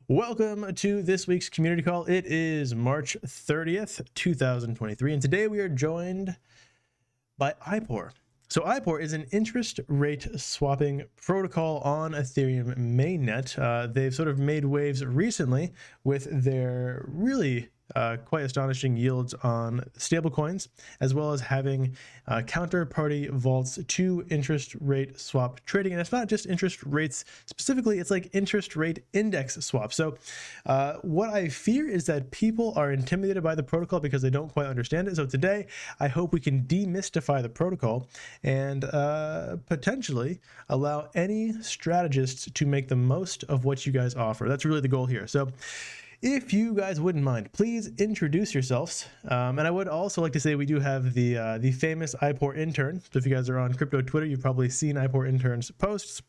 Welcome to this week's community call. It is March 30th, 2023, and today we are joined by IPOR. So IPOR is an interest rate swapping protocol on Ethereum mainnet. They've sort of made waves recently with their really quite astonishing yields on stablecoins, as well as having counterparty vaults to interest rate swap trading. And it's not just interest rates specifically, it's like interest rate index swap. So what I fear is that people are intimidated by the protocol because they don't quite understand it. So today, I hope we can demystify the protocol and potentially allow any strategists to make the most of what you guys offer. That's really the goal here. So if you guys wouldn't mind, please introduce yourselves. And I would also like to say we do have the famous IPOR intern. So if you guys are on crypto Twitter, you've probably seen IPOR interns posts.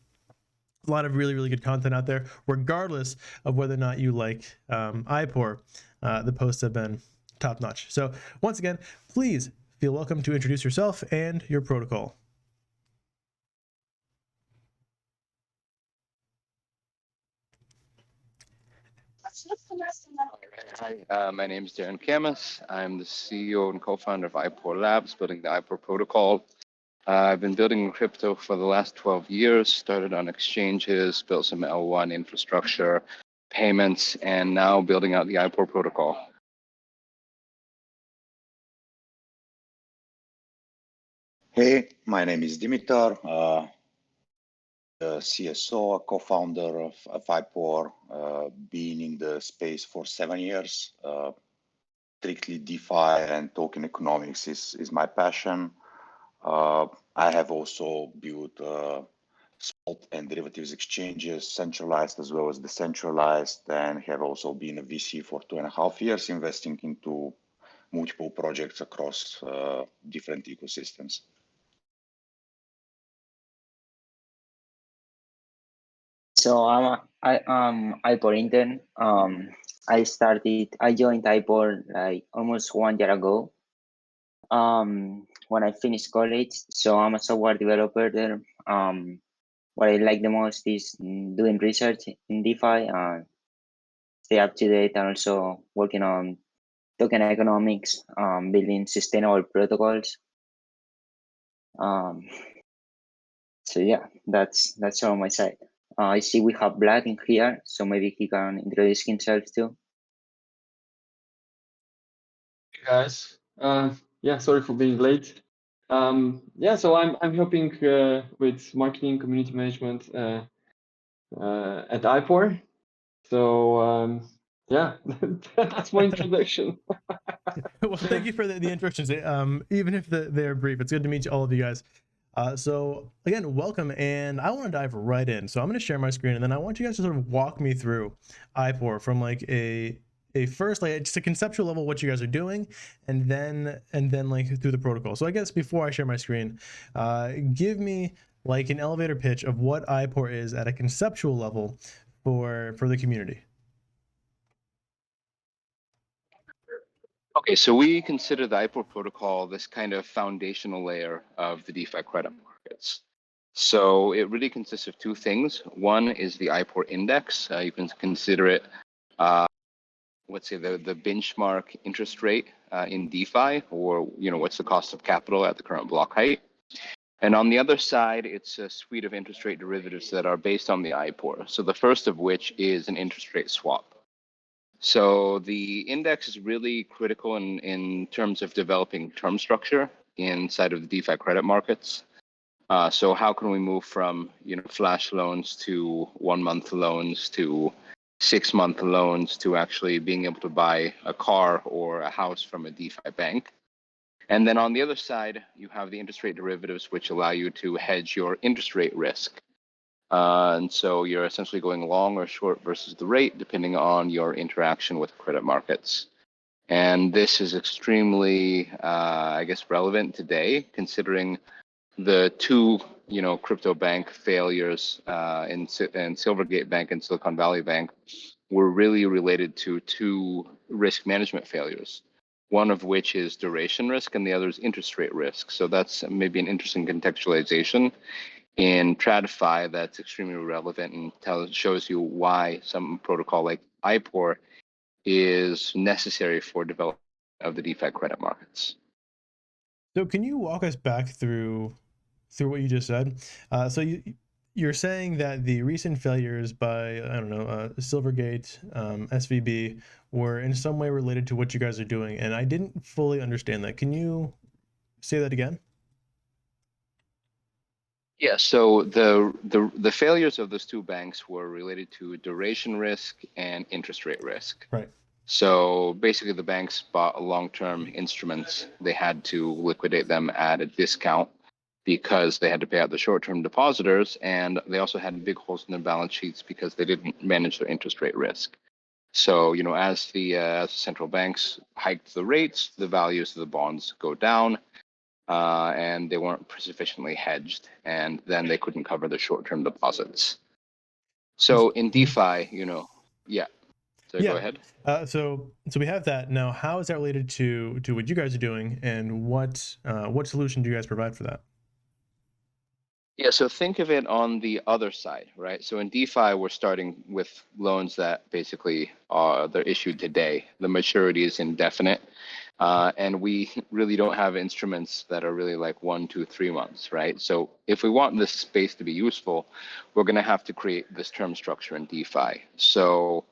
A lot of really good content out there, regardless of whether or not you like IPOR. The posts have been top notch. So once again, please feel welcome to introduce yourself and your protocol. Hi, my name is Darren Camus. I'm the CEO and co-founder of IPOR Labs, building the IPOR protocol. I've been building crypto for the last 12 years, started on exchanges, built some L1 infrastructure, payments, and now building out the IPOR protocol. Hey, my name is Dimitar, the CSO, co-founder of IPOR, been in the space for 7 years. Strictly DeFi and token economics is my passion. I have also built spot and derivatives exchanges, centralized as well as decentralized, and have also been a VC for 2.5 years, investing into multiple projects across different ecosystems. So I'm IPOR intern. I joined IPOR like almost 1 year ago. When I finished college, so I'm a software developer there. What I like the most is doing research in DeFi and stay up to date, and also working on token economics, building sustainable protocols. So yeah, that's all on my side. I see we have Vlad in here, so maybe he can introduce himself too. Hey guys, yeah, sorry for being late. Yeah, so I'm helping with marketing, community management at IPOR. So yeah, that's my introduction. Well, thank you for the introductions. Even if they're brief, it's good to meet all of you guys. So again, welcome, and I want to dive right in. So I'm going to share my screen, and then I want you guys to sort of walk me through IPOR from like a first, like just a conceptual level, what you guys are doing, and then like through the protocol. So I guess before I share my screen, give me like an elevator pitch of what IPOR is at a conceptual level for the community. Okay, so we consider the IPOR protocol this kind of foundational layer of the DeFi credit markets. So it really consists of two things. One is the IPOR index. You can consider it, let's say, the benchmark interest rate in DeFi, or what's the cost of capital at the current block height. And on the other side, it's a suite of interest rate derivatives that are based on the IPOR. So the first of which is an interest rate swap. So the index is really critical in terms of developing term structure inside of the DeFi credit markets. So how can we move from flash loans to 1 month loans to 6 month loans to actually being able to buy a car or a house from a DeFi bank? And then on the other side, you have the interest rate derivatives, which allow you to hedge your interest rate risk. And so you're essentially going long or short versus the rate, depending on your interaction with credit markets. And this is extremely, I guess, relevant today, considering the two, crypto bank failures in Silvergate Bank and Silicon Valley Bank were really related to two risk management failures. One of which is duration risk and the other is interest rate risk. So that's maybe an interesting contextualization. In TradFi, that's extremely relevant and shows you why some protocol like IPOR is necessary for development of the DeFi credit markets. So can you walk us back through what you just said? So you're saying that the recent failures by, I don't know, Silvergate, SVB, were in some way related to what you guys are doing, and I didn't fully understand that. Can you say that again? Yeah, so the failures of those two banks were related to duration risk and interest rate risk. Right. So basically, the banks bought long-term instruments. They had to liquidate them at a discount because they had to pay out the short-term depositors, and they also had big holes in their balance sheets because they didn't manage their interest rate risk. So, as the central banks hiked the rates, the values of the bonds go down, and they weren't sufficiently hedged, and then they couldn't cover the short-term deposits. So in DeFi, yeah. So go ahead. So we have that now. How is that related to what you guys are doing, and what solution do you guys provide for that? Yeah, so think of it on the other side, right? So in DeFi, we're starting with loans that basically they're issued today. The maturity is indefinite, and we really don't have instruments that are really like 1, 2, 3 months, right? So if we want this space to be useful, we're going to have to create this term structure in DeFi. So,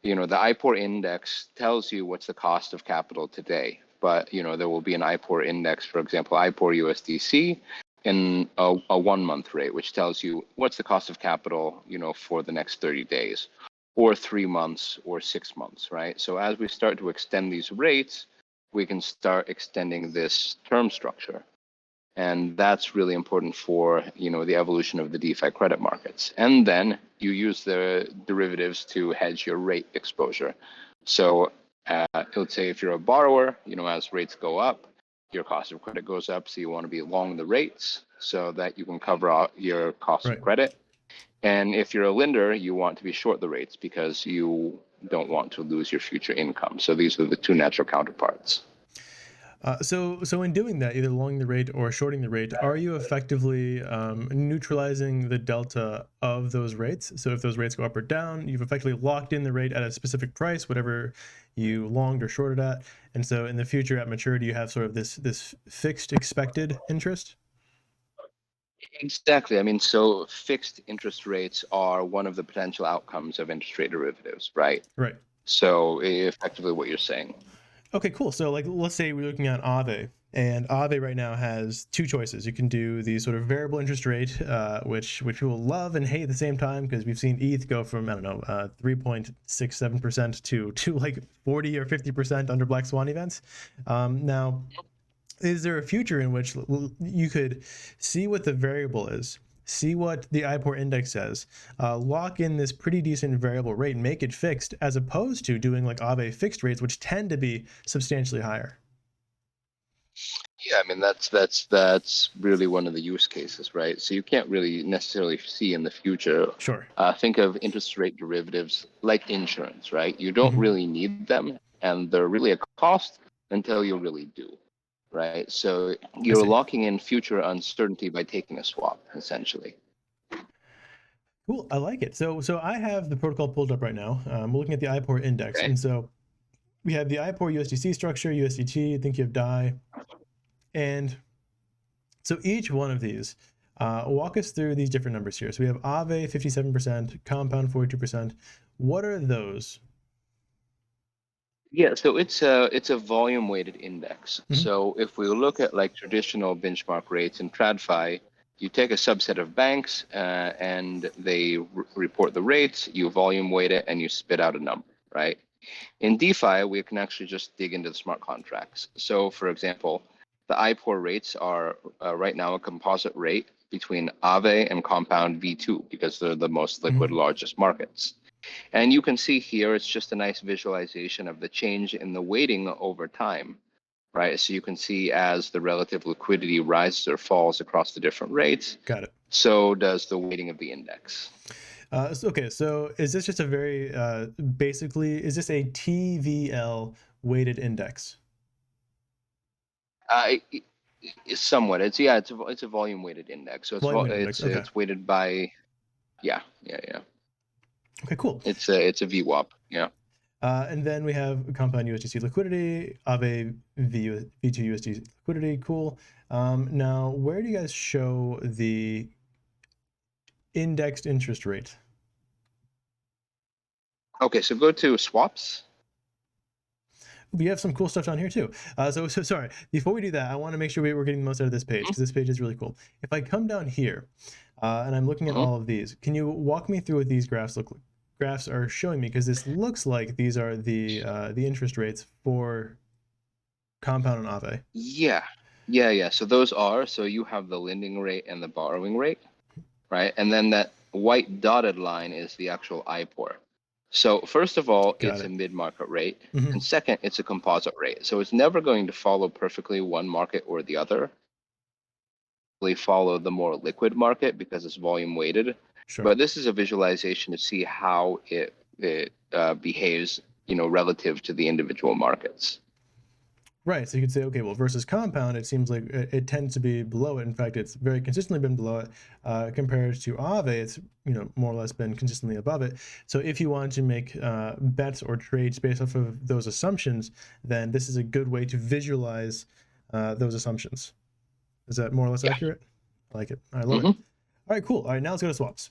the IPOR index tells you what's the cost of capital today, but there will be an IPOR index, for example, IPOR USDC, in a 1 month rate, which tells you what's the cost of capital, for the next 30 days, or 3 months, or 6 months, right? So as we start to extend these rates, we can start extending this term structure. And that's really important for, the evolution of the DeFi credit markets. And then you use the derivatives to hedge your rate exposure. So let's say if you're a borrower, as rates go up, your cost of credit goes up. So you want to be long the rates so that you can cover out your cost of credit. And if you're a lender, you want to be short the rates because you don't want to lose your future income. So these are the two natural counterparts. So in doing that, either longing the rate or shorting the rate, are you effectively neutralizing the delta of those rates? So if those rates go up or down, you've effectively locked in the rate at a specific price, whatever you longed or shorted at. And so in the future at maturity, you have sort of this fixed expected interest? Exactly. I mean, so fixed interest rates are one of the potential outcomes of interest rate derivatives, right? Right. So effectively what you're saying. Okay, cool. So like, let's say we're looking at Aave, and Aave right now has two choices. You can do the sort of variable interest rate, which people love and hate at the same time, because we've seen ETH go from, I don't know, 3.67% to like 40 or 50% under Black Swan events. Now, is there a future in which you could see what the variable is, see what the IPOR index says, lock in this pretty decent variable rate, make it fixed, as opposed to doing like Aave fixed rates, which tend to be substantially higher? Yeah, I mean that's really one of the use cases, right? So you can't really necessarily see in the future. Sure. Think of interest rate derivatives like insurance, right? You don't really need them, and they're really a cost until you really do, right? So you're locking in future uncertainty by taking a swap, essentially. Cool, I like it. So I have the protocol pulled up right now. We're looking at the IPOR index, and so we have the IPOR USDC structure, USDT. I think you have DAI, and so each one of these, walk us through these different numbers here. So we have Aave 57%, Compound 42%. What are those? Yeah, so it's a volume weighted index. So if we look at like traditional benchmark rates in TradFi, you take a subset of banks and they report the rates, you volume weight it, and you spit out a number, right? In DeFi, we can actually just dig into the smart contracts. So for example, the IPOR rates are right now a composite rate between Aave and Compound V2 because they're the most liquid, largest markets. And you can see here, it's just a nice visualization of the change in the weighting over time, right? So you can see as the relative liquidity rises or falls across the different rates. Got it. So does the weighting of the index. Okay, so is this just a very, basically, is this a TVL weighted index? It's somewhat. It's a volume weighted index. So Volume weighted index. Okay. it's weighted by yeah. Okay, cool. It's a VWAP. Yeah. And then we have compound USDC liquidity, Aave V2 USD liquidity. Cool. Now, where do you guys show the indexed interest rate? Okay, so go to swaps. We have some cool stuff down here too. So sorry, before we do that, I want to make sure we're getting the most out of this page, because this page is really cool. If I come down here and I'm looking at all of these, can you walk me through what these graphs are showing me? Because this looks like these are the interest rates for compound and Aave. Yeah. So those are, so you have the lending rate and the borrowing rate, right? And then that white dotted line is the actual IPOR. So first of all, it's a mid-market rate, and second, it's a composite rate. So it's never going to follow perfectly one market or the other. They follow the more liquid market because it's volume weighted. Sure. But this is a visualization to see how it behaves, relative to the individual markets. Right. So you could say, okay, well, versus compound, it seems like it tends to be below it. In fact, it's very consistently been below it. Compared to Aave, it's more or less been consistently above it. So if you want to make bets or trades based off of those assumptions, then this is a good way to visualize those assumptions. Is that more or less accurate? I like it. I love it. All right, cool. All right, now let's go to swaps.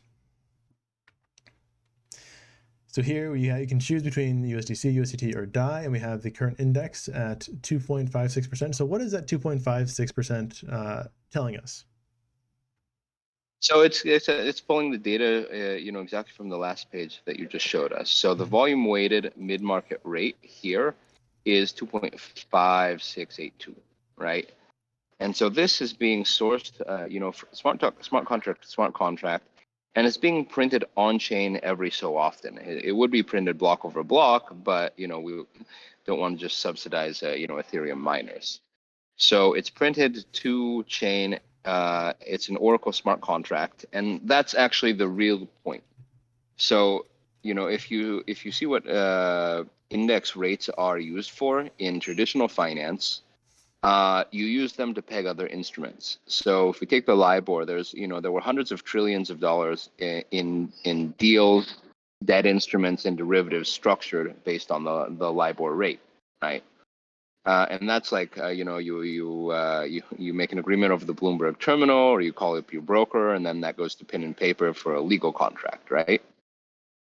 So here you can choose between USDC, USDT, or DAI, and we have the current index at 2.56%. So what is that 2.56% telling us? So it's pulling the data, exactly from the last page that you just showed us. So the volume weighted mid-market rate here is 2.5682, right? And so this is being sourced, smart contract, and it's being printed on chain every so often. It would be printed block over block, but we don't want to just subsidize Ethereum miners. So it's printed to chain. It's an Oracle smart contract, and that's actually the real point. So if you see what index rates are used for in traditional finance, you use them to peg other instruments. So if we take the LIBOR, there were hundreds of trillions of dollars in deals, debt instruments, and derivatives structured based on the LIBOR rate, right? And that's like you make an agreement over the Bloomberg terminal, or you call up your broker, and then that goes to pen and paper for a legal contract, right?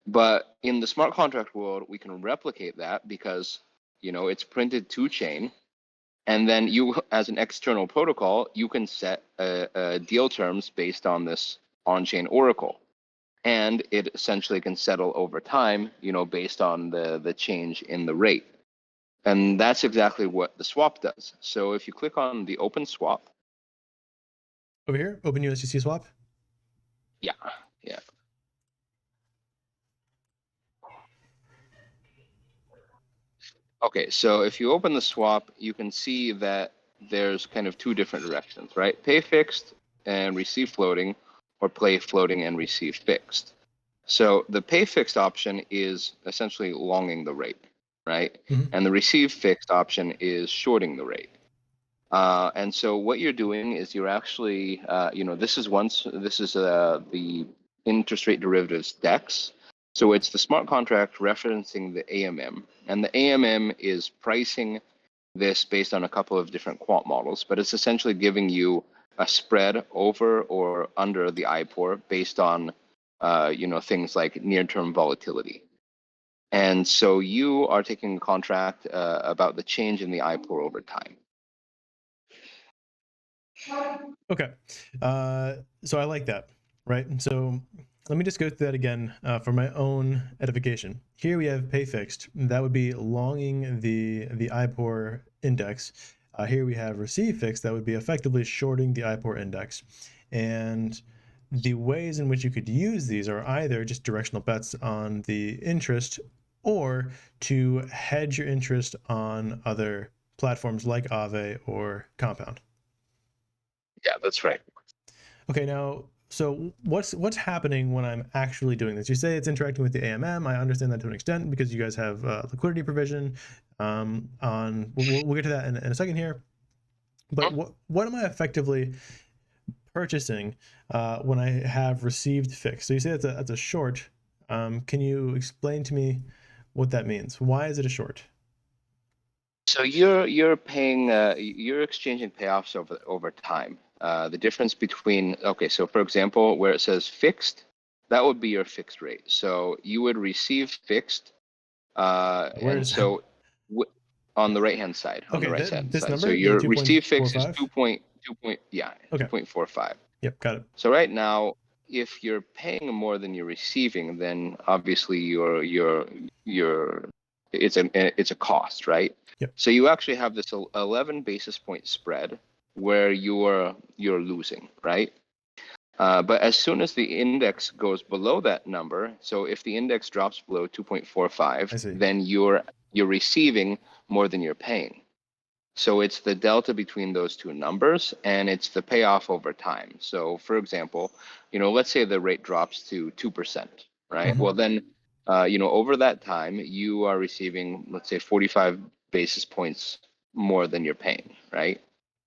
But in the smart contract world, we can replicate that because it's printed to chain. And then you, as an external protocol, you can set deal terms based on this on-chain oracle. And it essentially can settle over time, based on the change in the rate. And that's exactly what the swap does. So if you click on the open swap. Over here, open USDC swap? Yeah. Okay, so if you open the swap, you can see that there's kind of two different directions, right? Pay fixed and receive floating, or play floating and receive fixed. So the pay fixed option is essentially longing the rate, right? And the receive fixed option is shorting the rate. And so what you're doing is you're actually, this is the interest rate derivatives DEX. So it's the smart contract referencing the AMM, and the AMM is pricing this based on a couple of different quant models, but it's essentially giving you a spread over or under the IPOR based on, things like near-term volatility. And so you are taking a contract about the change in the IPOR over time. Okay, so I like that, right? So let me just go through that again for my own edification. Here we have pay fixed. That would be longing the IPOR index. Here we have receive fixed. That would be effectively shorting the IPOR index. And the ways in which you could use these are either just directional bets on the interest, or to hedge your interest on other platforms like Aave or Compound. Yeah, that's right. Okay, now, so what's happening when I'm actually doing this? You say it's interacting with the AMM. I understand that to an extent because you guys have liquidity provision. We'll get to that in a second here. But what am I effectively purchasing when I have received fixed? So you say that's a short. Can you explain to me what that means? Why is it a short? So you're paying you're exchanging payoffs over time. The difference between, okay, so for example, where it says fixed, that would be your fixed rate. So you would receive fixed, Where and is that? so on the right hand side, on the Okay, right hand this side. So number, the your receive fixed is 2.45. yeah, Okay. 2.45. Yep, got it. So right now, if you're paying more than you're receiving, then obviously it's a cost, right? Yep. So you actually have this 11 basis point spread where you're losing, right? But as soon as the index goes below that number, so if the index drops below I 2.45, see. then you're receiving more than you're paying. So it's the delta between those two numbers, and it's the payoff over time. So for example, let's say the rate drops to 2%, right? Mhm. Well, then, over that time, you are receiving, let's say, 45 basis points more than you're paying, right?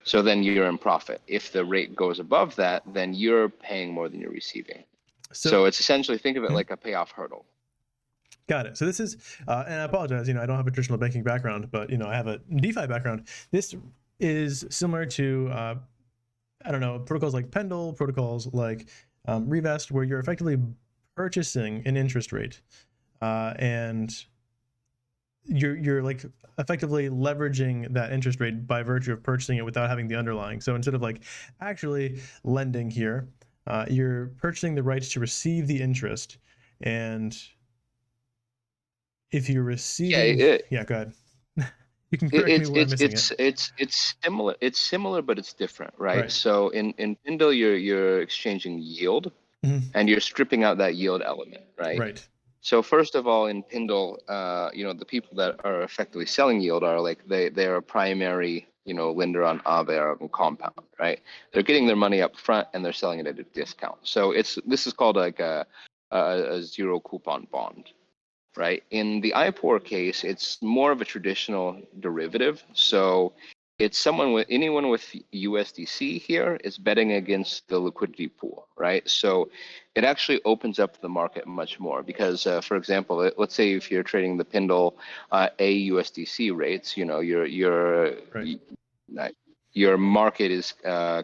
So then you're in profit. If the rate goes above that, then you're paying more than you're receiving. So it's essentially, think of it like a payoff hurdle. Got it. So this is, and I apologize, I don't have a traditional banking background, but I have a DeFi background. This is similar to, I don't know, protocols like Pendle, protocols like Revest, where you're effectively purchasing an interest rate, and you're like effectively leveraging that interest rate by virtue of purchasing it without having the underlying. So instead of like actually lending here, you're purchasing the rights to receive the interest, and if you're receiving, yeah, go ahead. You can correct me where I'm missing it. It's similar. It's similar, but it's different, right? Right. So in Pendle, you're exchanging yield, Mhm. and you're stripping out that yield element, right? Right. So first of all, in Pendle, the people that are effectively selling yield are like they're a primary, lender on Aave and Compound, right? They're getting their money up front and they're selling it at a discount. So this is called like a zero coupon bond, right? In the IPOR case, it's more of a traditional derivative. So it's anyone with USDC here is betting against the liquidity pool, right? So it actually opens up the market much more because, for example, let's say if you're trading the Pendle AUSDC rates, your market is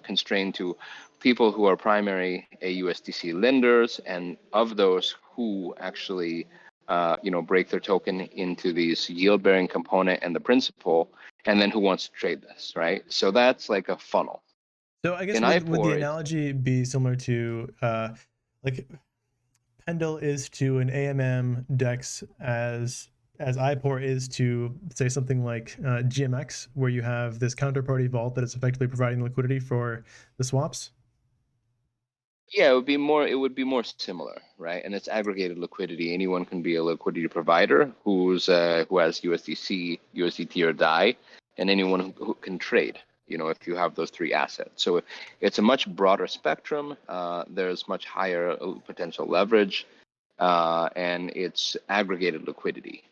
constrained to people who are primary AUSDC lenders, and of those who actually break their token into these yield-bearing component and the principal, and then who wants to trade this, right? So that's like a funnel. So I guess would the analogy be similar to like Pendle is to an AMM DEX as IPOR is to say something like GMX, where you have this counterparty vault that is effectively providing liquidity for the swaps? Yeah, it would be more similar, right? And it's aggregated liquidity. Anyone can be a liquidity provider who has USDC, USDT, or DAI, and anyone who can trade. If you have those three assets, so it's a much broader spectrum. There's much higher potential leverage, and it's aggregated liquidity.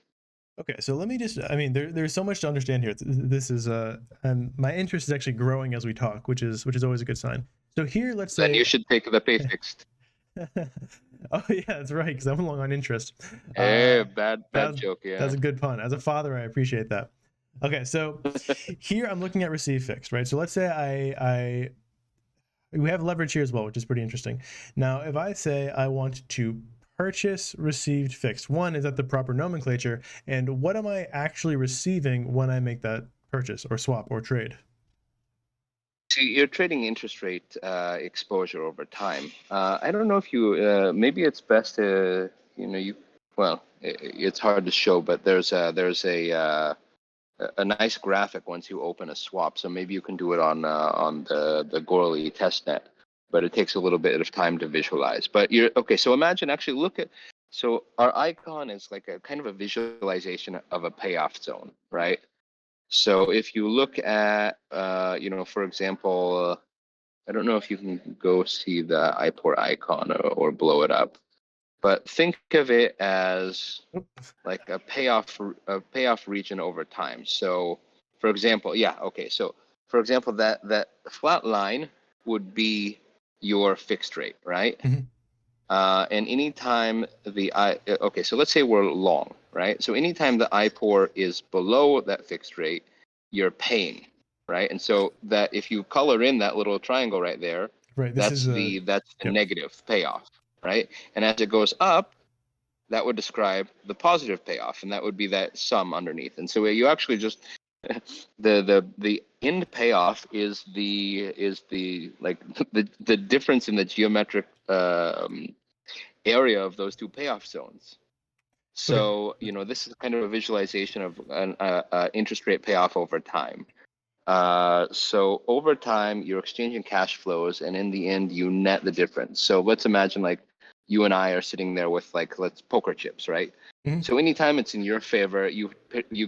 Okay, so let me just, there's so much to understand here. This is, and my interest is actually growing as we talk, which is always a good sign. So here, let's say. Then you should take the pay fixed. Oh yeah, that's right, because I'm long on interest. Bad joke, yeah. That's a good pun. As a father, I appreciate that. Okay, so here I'm looking at receive fixed, right? So let's say we have leverage here as well, which is pretty interesting. Now, if I say I want to purchase received fixed, one, is that the proper nomenclature? And what am I actually receiving when I make that purchase or swap or trade? So you're trading interest rate exposure over time. I don't know if you, maybe it's best to, it's hard to show, but there's a nice graphic once you open a swap. So maybe you can do it on the Goerli testnet, but it takes a little bit of time to visualize. But okay. So imagine so our icon is like a kind of a visualization of a payoff zone, right? So if you look at, for example, I don't know if you can go see the IPOR icon or blow it up, but think of it as like a payoff region over time. So, for example, yeah, okay. So for example, that flat line would be your fixed rate, right? Mhm. And anytime okay, so let's say we're long, right? So anytime the IPOR is below that fixed rate, you're paying, right? And so that if you color in that little triangle right there, Right. This is the yep. negative payoff, right? And as it goes up, that would describe the positive payoff, and that would be that sum underneath. And so you actually just the end payoff is the like the difference in the geometric area of those two payoff zones. So this is kind of a visualization of an interest rate payoff over time. So over time, you're exchanging cash flows, and in the end, you net the difference. So let's imagine like you and I are sitting there with let's poker chips, right? Mm-hmm. So anytime it's in your favor, you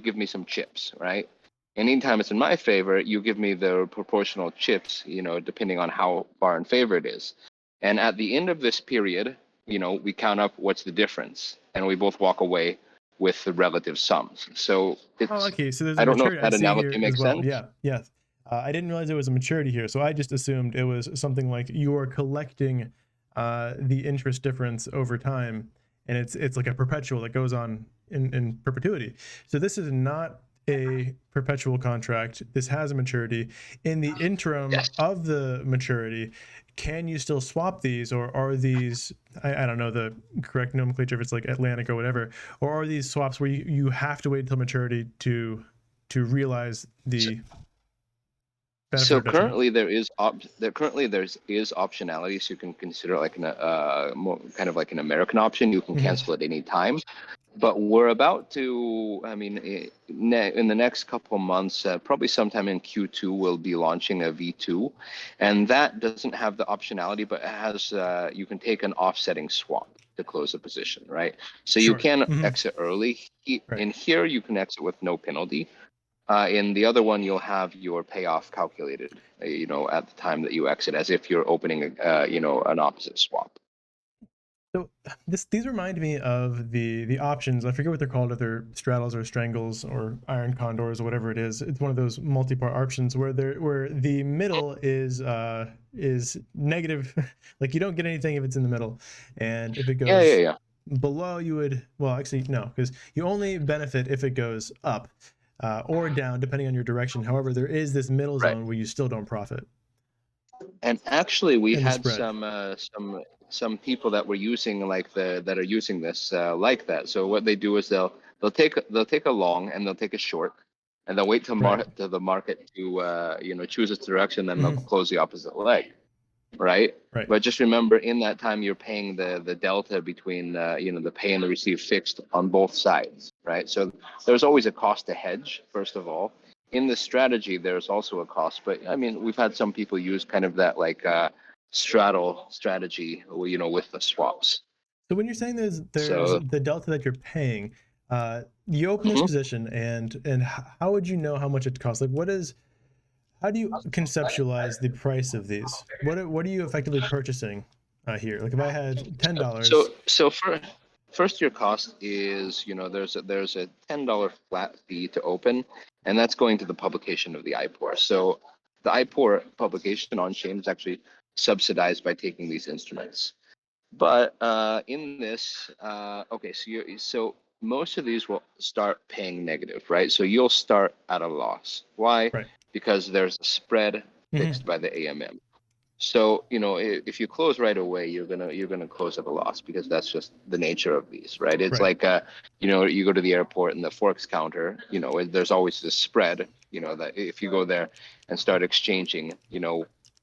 give me some chips, right? Anytime it's in my favor, you give me the proportional chips, depending on how far in favor it is. And at the end of this period, we count up what's the difference, and we both walk away with the relative sums. So it's, okay. So there's I a don't know maturity if that I see analogy here makes as well. sense. Yeah. Yes. I didn't realize there was a maturity here, so I just assumed it was something like you are collecting the interest difference over time, and it's like a perpetual that goes on in perpetuity. So this is not a perpetual contract. This has a maturity. In the interim Yes. of the maturity, can you still swap these, or are these, I don't know the correct nomenclature if it's like Atlantic or whatever, or are these swaps where you have to wait until maturity to realize the benefit? So currently there's optionality, so you can consider like more kind of like an American option. You can cancel at any time. But we're about to, in the next couple of months, probably sometime in Q2, we'll be launching a V2, and that doesn't have the optionality, but it has you can take an offsetting swap to close the position, right? So you can exit early. In here, you can exit with no penalty. In the other one, you'll have your payoff calculated, at the time that you exit, as if you're opening, an opposite swap. So these remind me of the options. I forget what they're called, if they're straddles or strangles or iron condors or whatever it is. It's one of those multi-part options where the middle is negative, like you don't get anything if it's in the middle, and if it goes below, you would, well, actually no, because you only benefit if it goes up or down, depending on your direction. However, there is this middle zone where you still don't profit. And actually, we had some people that were using that are using this like that. So what they do is they'll take a long and they'll take a short, and they'll wait till the market to choose its direction, then they'll close the opposite leg, right? But just remember, in that time, you're paying the delta between the pay and the receive fixed on both sides, right? So there's always a cost to hedge, first of all. In the strategy, there's also a cost, but we've had some people use kind of that straddle strategy, with the swaps. So when you're saying there's the delta that you're paying, you open this position, and how would you know how much it costs? Like, how do you conceptualize the price of these? What are you effectively purchasing here? Like if I had $10. So first year cost is, there's a $10 flat fee to open, and that's going to the publication of the IPOR. So the IPOR publication on chain is actually subsidized by taking these instruments. But in this, so most of these will start paying negative, right? So you'll start at a loss. Why? Right. Because there's a spread fixed by the AMM. So if you close right away, you're gonna close at a loss, because that's just the nature of these, right? It's like you go to the airport and the forex counter, there's always this spread, that if you go there and start exchanging,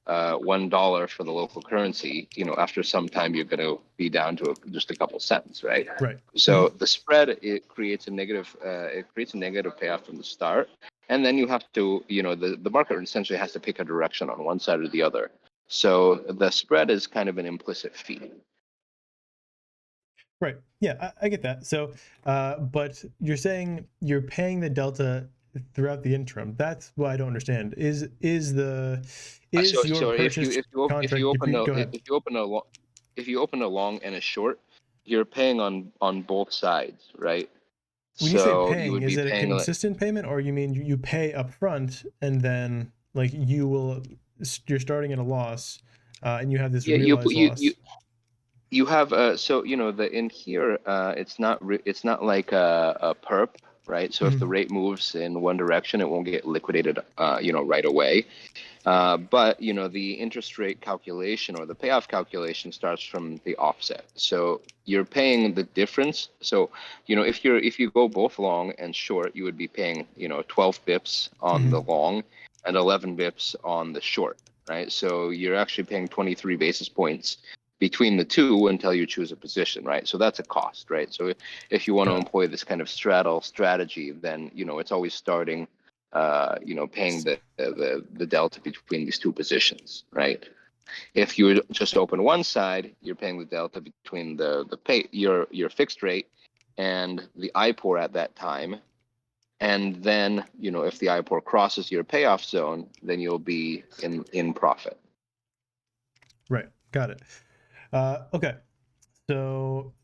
$1 for the local currency, after some time you're gonna be down to just a couple cents, right? Right. So the spread, it creates a negative payoff from the start, and then you have to, the market essentially has to pick a direction on one side or the other. So the spread is kind of an implicit fee. Right. Yeah, I get that. So, but you're saying you're paying the delta throughout the interim. That's what I don't understand. If you open a long and a short, you're paying on both sides, right? When you say paying, is it a consistent payment, or you mean you pay up front and then like you're starting at a loss, and you have this Yeah, realized loss. you have so the in here it's not like a perp, right? So if the rate moves in one direction, it won't get liquidated right away. But the interest rate calculation or the payoff calculation starts from the offset. So you're paying the difference. So if you go both long and short, you would be paying 12 bips on the long and 11 bips on the short, right? So you're actually paying 23 basis points between the two until you choose a position, right? So that's a cost, right? So if you want to employ this kind of straddle strategy, then it's always starting paying the delta between these two positions, right? If you just open one side, you're paying the delta between your fixed rate and the IPOR at that time. And then, if the IPOR crosses your payoff zone, then you'll be in profit. Right. Got it. Okay. So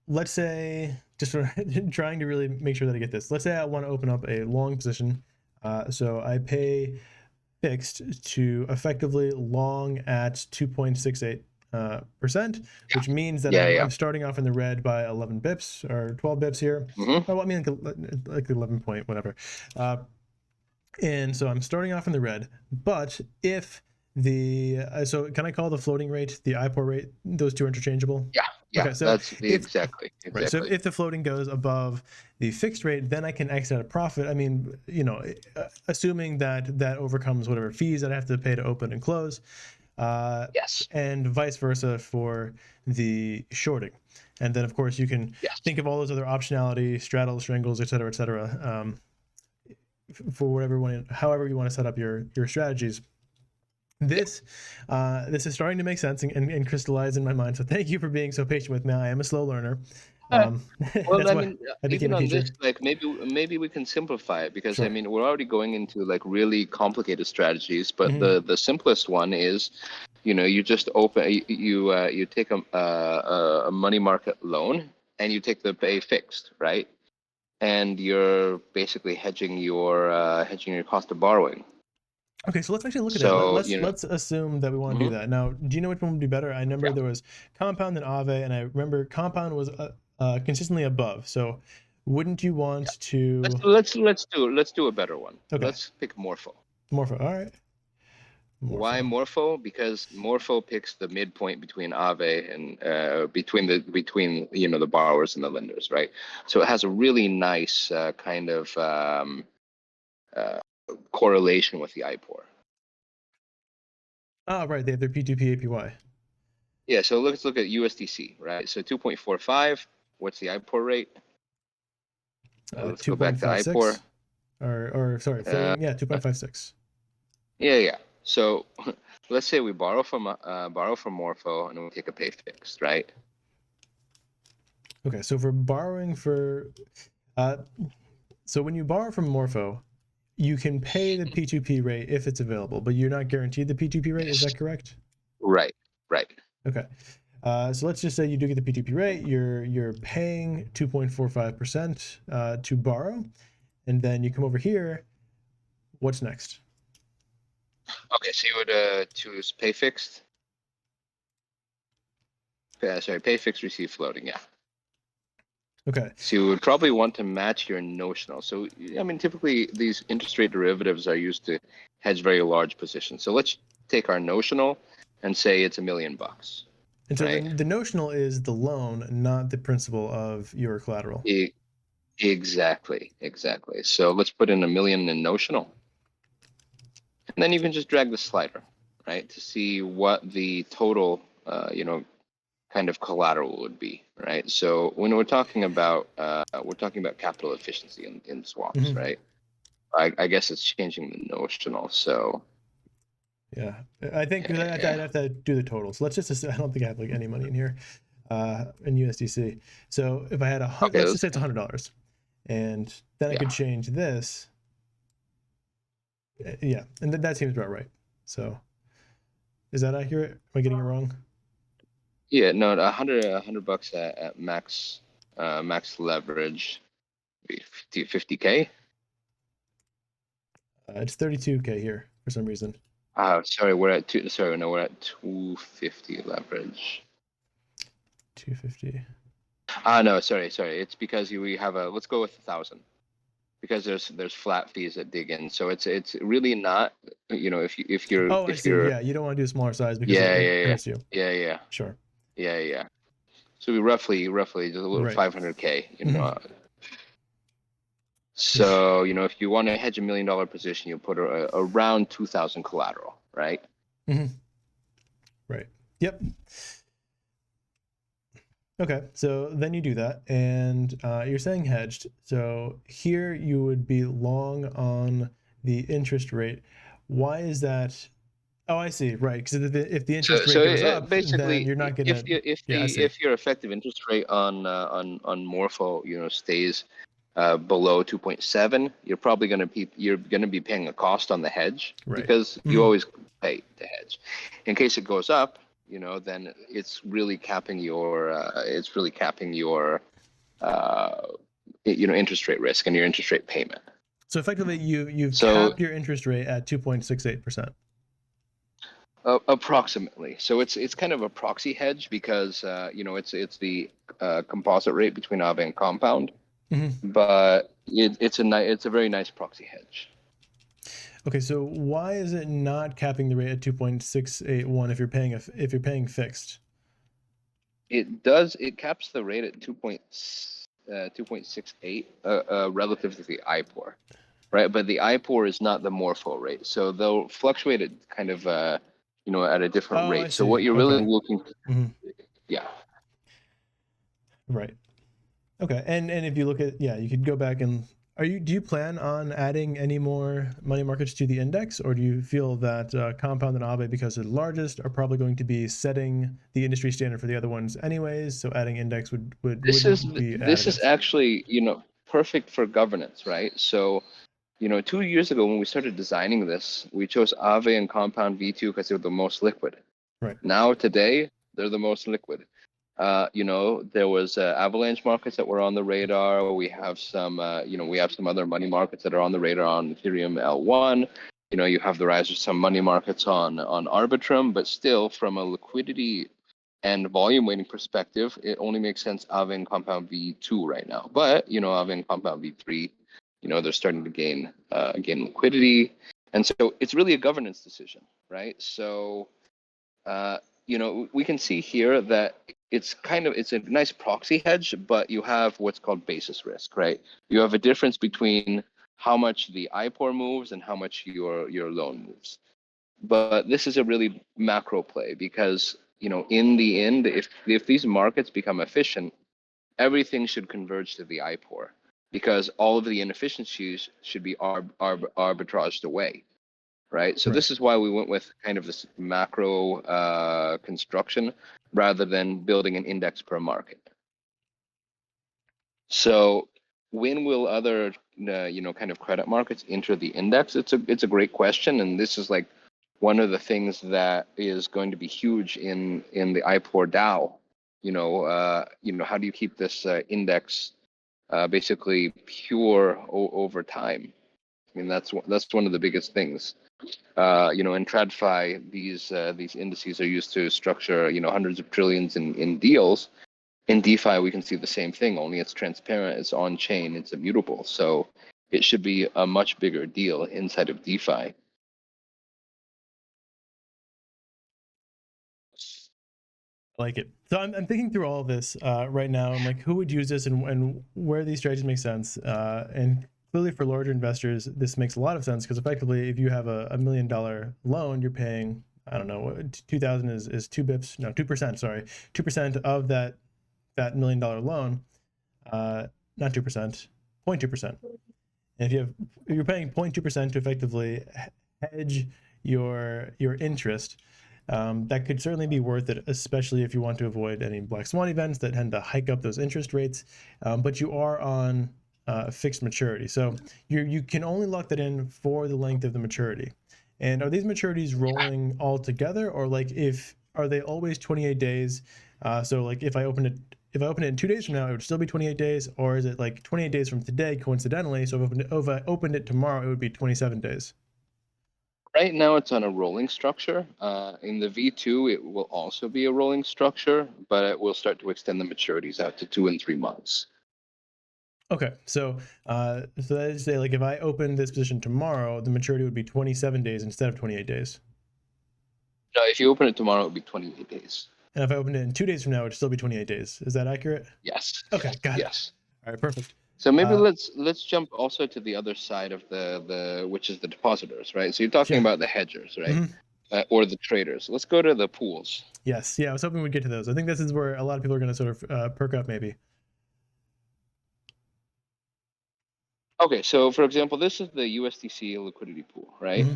let's say, just for trying to really make sure that I get this, let's say I want to open up a long position. So I pay fixed to effectively long at 2.68%, which means that I'm starting off in the red by 11 bips or 12 bips here. Oh, I mean, like 11 point, whatever. And so I'm starting off in the red, but if so can I call the floating rate the IPOR rate? Those two are interchangeable? Yeah, okay, so that's exactly. Right, so if the floating goes above the fixed rate, then I can exit at a profit. I mean, assuming that overcomes whatever fees that I have to pay to open and close. Yes. And vice versa for the shorting. And then, of course, you can think of all those other optionality, straddles, strangles, et cetera, for however you want to set up your strategies. This is starting to make sense and crystallize in my mind. So thank you for being so patient with me. I am a slow learner. Well, I mean, even on this, like maybe we can simplify it because I mean we're already going into like really complicated strategies, but the simplest one is, you just open you take a money market loan and you take the pay fixed, right? And you're basically hedging your cost of borrowing. Okay, so let's actually look at that. Let's assume that we want to do that. Now, do you know which one would be better? I remember there was compound and Aave, and I remember compound was consistently above. So, wouldn't you want to? Let's do a better one. Okay. Let's pick Morpho. Morpho, all right. Morpho. Why Morpho? Because Morpho picks the midpoint between Aave and between the borrowers and the lenders, right? So it has a really nice kind of correlation with the IPOR. Oh, right. They have their P2P APY. Yeah, so let's look at USDC, right? So 2.45, what's the IPOR rate? Let's go back to IPOR. Or sorry, 2.56. Yeah. So let's say we borrow from Morpho and we take a pay fixed, right? Okay, so for borrowing so when you borrow from Morpho, you can pay the P2P rate if it's available, but you're not guaranteed the P2P rate. Is that correct? Right. Okay. So let's just say you do get the P2P rate. You're paying 2.45% to borrow, and then you come over here. What's next? Okay, so you would choose pay fixed. Pay fixed, receive floating. Yeah. Okay. So you would probably want to match your notional. So I mean, typically these interest rate derivatives are used to hedge very large positions. So let's take our notional and say it's $1 million. And so the notional is the loan, not the principal of your collateral. Exactly. So let's put in $1 million in notional. And then you can just drag the slider, right, to see what the total, kind of collateral would be, right? So when we're talking about capital efficiency in swaps, right? I guess it's changing the notional. So yeah, I think I'd have to do the totals. Let's just I don't think I have like any money in here in USDC. So if I had let's just say it's $100, and then I could change this. Yeah, and that seems about right. So is that accurate? Am I getting it wrong? Yeah, no, $100 at max leverage, 50K. It's 32K here, for some reason. Sorry, we're at we're at 250 leverage. 250. No, sorry. It's because we have let's go with 1,000, because there's flat fees that dig in. So it's really not, if you're Oh, I see. you're Yeah, you don't want to do a smaller size because yeah, it hurts you. yeah. Sure. Yeah. So we roughly just a little Right. 500K. So if you want to hedge $1 million position, you put around 2,000 collateral, right? Right. Yep. Okay, so then you do that, and you're saying hedged. So here you would be long on the interest rate. Why is that? Oh, I see. Right, because if the interest rate goes up, then you're not gonna. If your effective interest rate on Morpho stays below 2.7, you're probably going to be paying a cost on the hedge, Right. because you always pay the hedge. In case it goes up, then it's really capping your interest rate risk and your interest rate payment. So effectively, you've capped your interest rate at 2.68%. Approximately. So it's kind of a proxy hedge, because it's the composite rate between Aave and compound, but it's a very nice proxy hedge. Okay, so why is it not capping the rate at 2.681 if you're paying fixed? It caps the rate at 2.68 relative to the IPOR, right? But the IPOR is not the Morpho rate, so they'll fluctuate at kind of at a different rate. So what you're really looking, yeah, right. Okay, and if you look at, you could go back and do you plan on adding any more money markets to the index, or do you feel that Compound and Aave, because they're the largest, are probably going to be setting the industry standard for the other ones anyways? So adding index would be additive. This is actually perfect for governance, right? So 2 years ago when we started designing this, we chose Aave and Compound V2 because they're the most liquid. Right. Now today they're the most liquid. There was avalanche markets that were on the radar. We have some other money markets that are on the radar on Ethereum L1. You have the rise of some money markets on Arbitrum, but still, from a liquidity and volume weighting perspective, it only makes sense Aave and Compound V2 right now. But Aave and Compound V3, they're starting to gain liquidity, and so it's really a governance decision, right? So we can see here that it's a nice proxy hedge, but you have what's called basis risk, right? You have a difference between how much the IPOR moves and how much your loan moves. But this is a really macro play, because in the end, if these markets become efficient, everything should converge to the IPOR, because all of the inefficiencies should be arbitraged away. Right. So this is why we went with kind of this macro construction rather than building an index per market. So when will other kind of credit markets enter the index? It's a great question, and this is like one of the things that is going to be huge in the IPOR DAO. How do you keep this index basically pure over time? I mean, that's one of the biggest things. In TradFi, these indices are used to structure, hundreds of trillions in deals. In DeFi, we can see the same thing, only it's transparent, it's on chain, it's immutable. So it should be a much bigger deal inside of DeFi. I like it. So I'm thinking through all of this right now. I'm like, who would use this, and where these strategies make sense? And clearly for larger investors, this makes a lot of sense, because effectively, if you have a $1 million loan, you're paying, I don't know, 2,000 is 2 bips, no, 2%, sorry, 2% of that $1 million loan, not 2%, 0.2%. And if you're paying 0.2% to effectively hedge your interest, that could certainly be worth it, especially if you want to avoid any black swan events that tend to hike up those interest rates. But you are on fixed maturity, so you can only lock that in for the length of the maturity. And are these maturities rolling all together, or are they always 28 days? So like if I open it in 2 days from now, it would still be 28 days, or is it like 28 days from today coincidentally? So if I opened it tomorrow, it would be 27 days. Right now it's on a rolling structure. In the V2, it will also be a rolling structure, but it will start to extend the maturities out to 2 and 3 months. Okay, so that is to say, like, if I opened this position tomorrow, the maturity would be 27 days instead of 28 days. No, if you open it tomorrow, it would be 28 days. And if I opened it in 2 days from now, it would still be 28 days. Is that accurate? Yes. Okay, got it. Yes. All right, perfect. So maybe let's jump also to the other side of the which is the depositors, right? So you're talking Yeah. about the hedgers, right? Or the traders. Let's go to the pools. Yes, yeah, I was hoping we'd get to those. I think this is where a lot of people are going to sort of perk up, maybe. Okay, so for example, this is the USDC liquidity pool, right?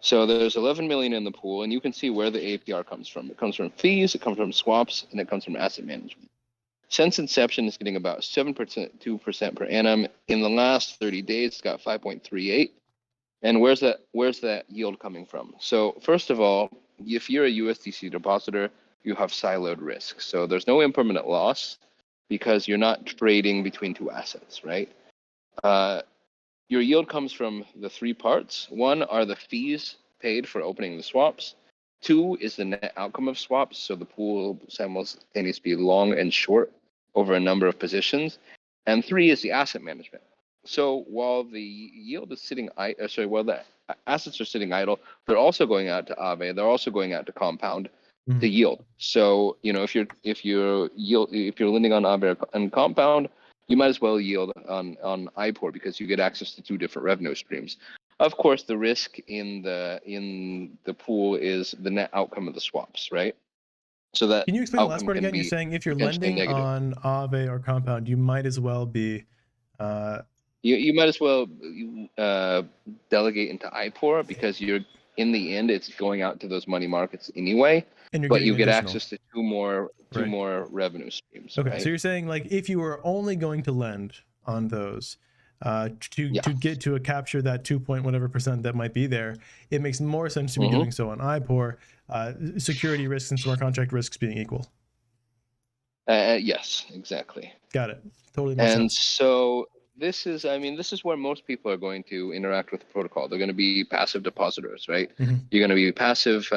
So there's 11 million in the pool, and you can see where the APR comes from. It comes from fees, it comes from swaps, and it comes from asset management. Since inception, it's getting about 7%, 2% per annum. In the last 30 days, it's got 5.38. And where's that yield coming from? So first of all, if you're a USDC depositor, you have siloed risk. So there's no impermanent loss because you're not trading between two assets, right? Your yield comes from the three parts. One are the fees paid for opening the swaps. Two is the net outcome of swaps. So the pool simultaneously be long and short over a number of positions. And three is the asset management. So while the yield is sitting, while the assets are sitting idle, they're also going out to Aave. They're also going out to compound the yield. So if you're lending on Aave and compound, you might as well yield on IPOR because you get access to two different revenue streams. Of course, the risk in the pool is the net outcome of the swaps, right? So that can you explain the last part again? You're saying if you're lending negative on Aave or compound, you might as well be. You might as well delegate into IPOR because you're in the end it's going out to those money markets anyway. And but you get access to two more revenue streams. Okay, right? So you're saying like if you were only going to lend on those to get to capture that 2 point whatever % that might be there, it makes more sense to be doing so on IPOR, security risks and smart contract risks being equal. Yes, exactly. Got it. Totally makes sense. And so this is where most people are going to interact with the protocol. They're going to be passive depositors, right? You're going to be passive,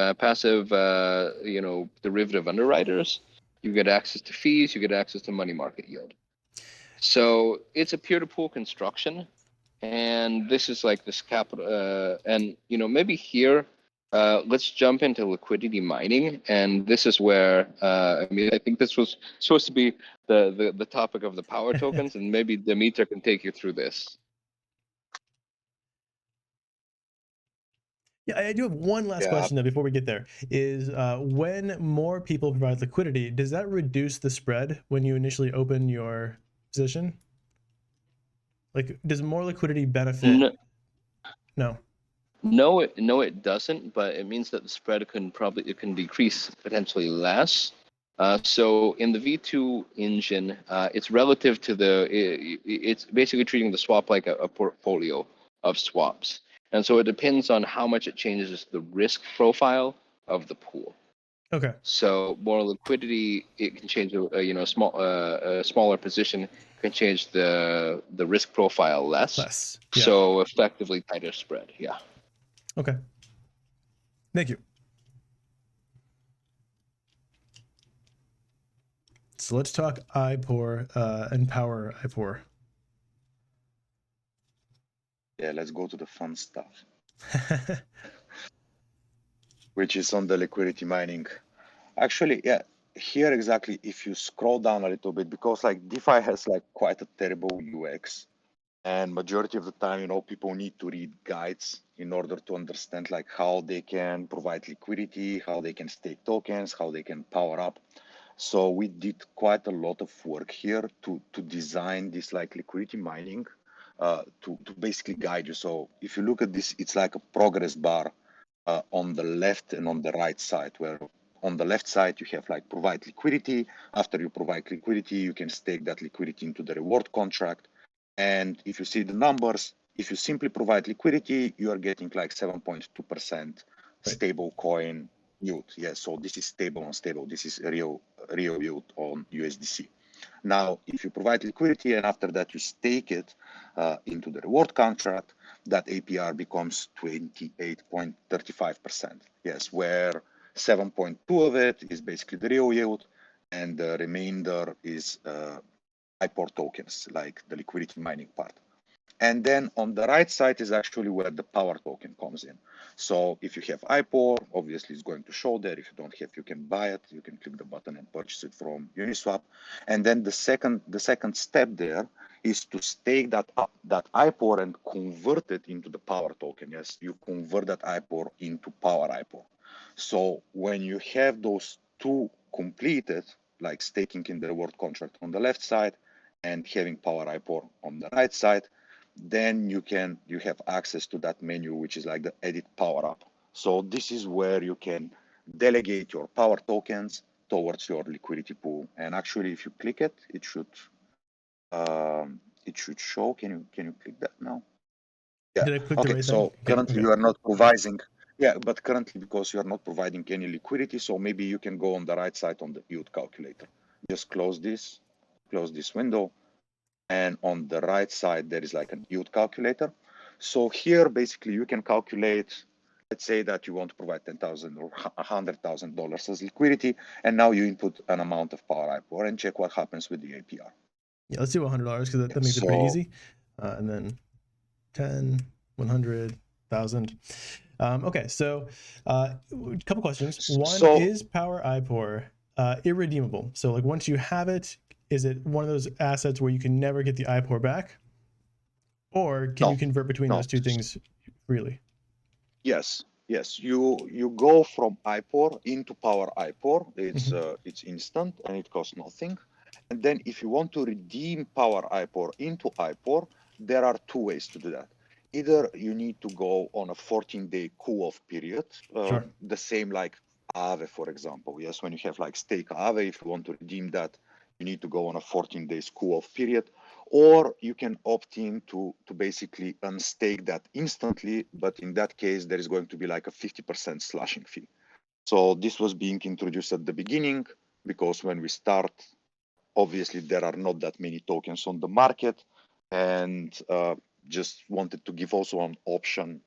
derivative underwriters. You get access to fees. You get access to money market yield. So it's a peer-to-pool construction, and this is like this capital. And maybe here, let's jump into liquidity mining, and this is where I think this was supposed to be the topic of the power tokens, and maybe Dimitar can take you through this. Yeah, I do have one last question though before we get there. Is when more people provide liquidity, does that reduce the spread when you initially open your position? Like, does more liquidity benefit? No. No, it doesn't. But it means that the spread can decrease potentially less. So in the V2 engine, it's relative to it's basically treating the swap like a portfolio of swaps. And so it depends on how much it changes the risk profile of the pool. Okay. So more liquidity, it can change a smaller position can change the risk profile less. Yeah. So effectively tighter spread. Yeah. Okay. Thank you. So let's talk IPOR and power IPOR. Yeah, let's go to the fun stuff. Which is on the liquidity mining. Actually, yeah, here exactly, if you scroll down a little bit, because like DeFi has like quite a terrible UX, and majority of the time, people need to read guides in order to understand like how they can provide liquidity, how they can stake tokens, how they can power up. So we did quite a lot of work here to design this like liquidity mining to basically guide you. So if you look at this, it's like a progress bar on the left and on the right side, where on the left side you have like provide liquidity. After you provide liquidity, you can stake that liquidity into the reward contract. And if you see the numbers, if you simply provide liquidity, you are getting like 7.2% stable coin yield. Yeah, so this is stable on stable. This is real yield on USDC. Now, if you provide liquidity and after that you stake it into the reward contract, that APR becomes 28.35%. Yes, where 7.2 of it is basically the real yield, and the remainder is IPOR tokens, like the liquidity mining part. And then on the right side is actually where the power token comes in. So if you have IPOR, obviously it's going to show there. If you don't have, you can buy it. You can click the button and purchase it from Uniswap. And then the second step there is to stake that IPOR and convert it into the power token. Yes, you convert that IPOR into power IPOR. So when you have those two completed, like staking in the reward contract on the left side and having power IPOR on the right side, then you have access to that menu, which is like the edit power up. So this is where you can delegate your power tokens towards your liquidity pool. And actually, if you click it, it should show. Can you click that now? Yeah. Did I click the Okay. right So thing? currently Okay. you are not providing. Yeah, but currently because you are not providing any liquidity, so maybe you can go on the right side on the yield calculator. Just close this window. And on the right side, there is like an yield calculator. So here, basically, you can calculate, let's say that you want to provide $10,000 or $100,000 as liquidity, and now you input an amount of power IPOR and check what happens with the APR. Yeah, let's do $100 because that makes it pretty easy. And then 10, 100,000. Okay, so a couple questions. One, is power IPOR irredeemable? So like once you have it, is it one of those assets where you can never get the IPOR back? Or can you convert between those two things freely? Yes. You go from IPOR into power IPOR. It's instant and it costs nothing. And then if you want to redeem power IPOR into IPOR, there are two ways to do that. Either you need to go on a 14-day cool-off period, the same like Aave, for example. Yes, when you have like stake Aave, if you want to redeem that, you need to go on a 14 days cool-off period. Or you can opt in to basically unstake that instantly, but in that case, there is going to be like a 50% slashing fee. So this was being introduced at the beginning because when we start, obviously there are not that many tokens on the market, and just wanted to give also an option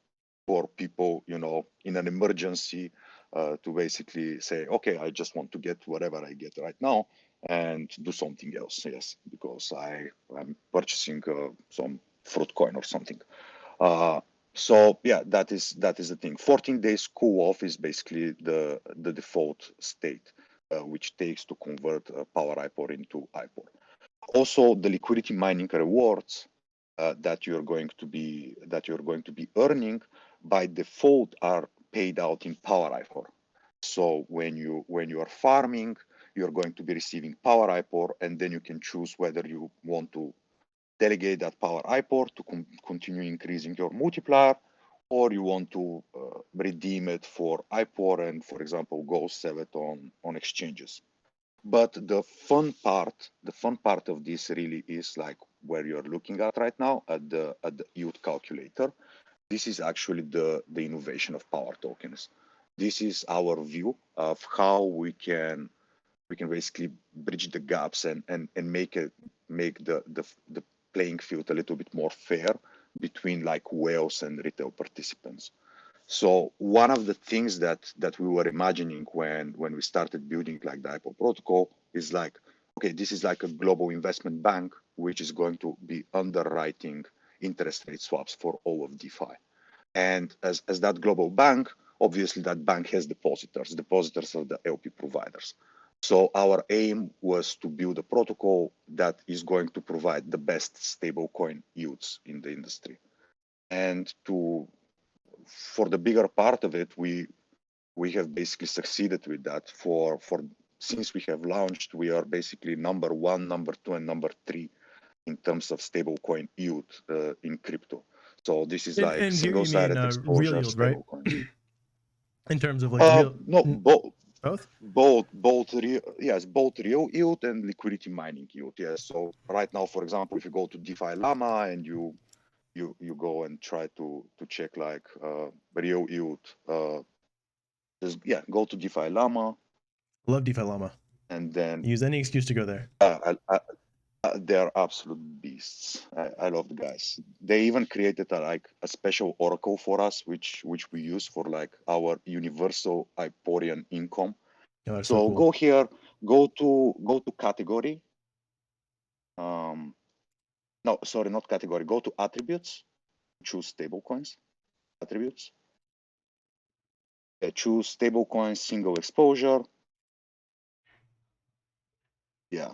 for people, in an emergency, to basically say, okay, I just want to get whatever I get right now and do something else. Yes, because I'm purchasing some fruit coin or something. So yeah, that is the thing. 14 days cool off is basically the default state, which takes to convert power IPOR into IPOR. Also, the liquidity mining rewards that you're going to be earning by default are paid out in power IPOR. So when you are farming, you're going to be receiving power IPOR, and then you can choose whether you want to delegate that power IPOR to continue increasing your multiplier, or you want to redeem it for IPOR and, for example, go sell it on exchanges. But the fun part of this really is like where you're looking at right now at the yield calculator. This is actually the innovation of power tokens. This is our view of how we can basically bridge the gaps and make the playing field a little bit more fair between like whales and retail participants. So one of the things that we were imagining when we started building like the IPO protocol is like, okay, this is like a global investment bank which is going to be underwriting interest rate swaps for all of DeFi. And as that global bank, obviously that bank has depositors. Depositors are the LP providers. So our aim was to build a protocol that is going to provide the best stablecoin yields in the industry. And for the bigger part of it, we have basically succeeded with that. Since we have launched, we are basically number 1, number 2, and number 3 in terms of stablecoin yield in crypto. So this is like and single-sided exposure real yield, right? In terms of like real, no, both real, yes, both real yield and liquidity mining yield. Yes. So right now, for example, if you go to DeFi Llama and you go and try to check like real yield, just go to DeFi Llama. Love DeFi Llama. And then use any excuse to go there. They're absolute beasts. I love the guys. They even created a special oracle for us, which we use for like our universal IPORian income. Oh, that's So cool. go here, go to category. No, sorry, not category. Go to attributes. Choose stablecoins. Attributes. Choose stablecoins, single exposure. Yeah.